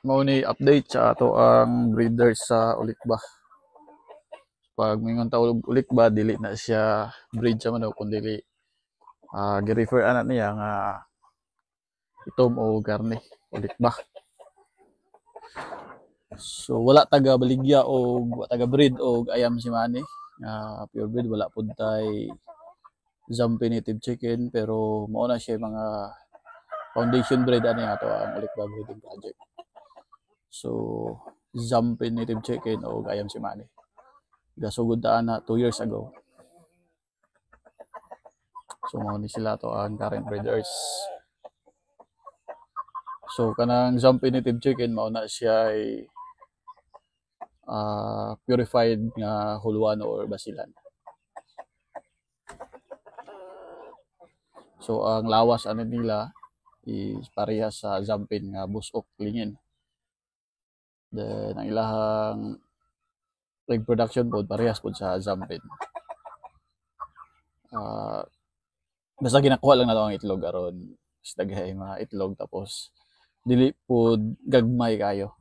Mao ni update sa ato ang breeders sa Ulikba. Pag mingon ta ulik ba dili na siya breed sa manok kundi gi-refer ana niya nga itom o garne Ulikba. So wala taga baligya o taga breed o ayam si Manny. Pure breed wala pud tay Zampi native chicken pero mao na siya mga foundation breed ani ato ang Ulikba breeding project. So Zampi native chicken o ayam si Manny. Gasugod ta na 2 years ago. So mao ni sila to ang current breeders. So kanang Zampi native chicken mao na siya ay purified nga hulwan or basilan. So ang lawas ano nila is parehas sa Zampin nga busok lingin. Then ang ilahang egg production pod parehas pod sa Zampin. Basta ginakuha lang nato ang itlog aron daghay mga itlog tapos dili pod gagmay kayo.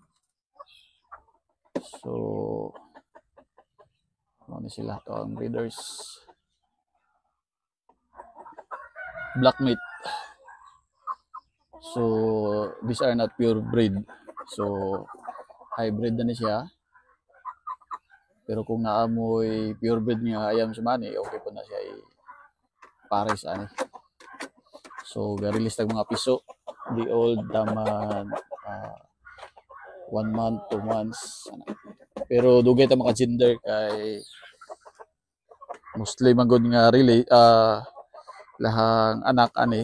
So ano sila to ang breeders. Black meat. So these are not pure breed. So hybrid na ni siya. Pero kung naamoy pure breed nga ayam si Manny, okay po na siya pares ani. So ga-release tag mga piso. The old daman 1 month, 2 months. Pero dugay ta maka gender kay mostly man gud nga really lahang anak ani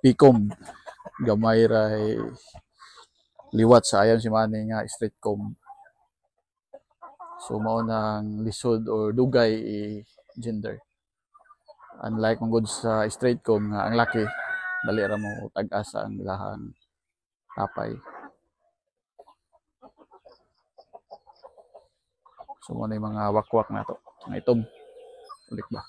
pikom gamay ray liwat sa ayam si Manny nga straight comb. So mao nang lisod or dugay gender. Unlike mong good sa straight comb nga ang laki dali ra mo tag-asa ang lahang tapay. So mo na yung mga wakwak na to. Nga itom. Ulik ba?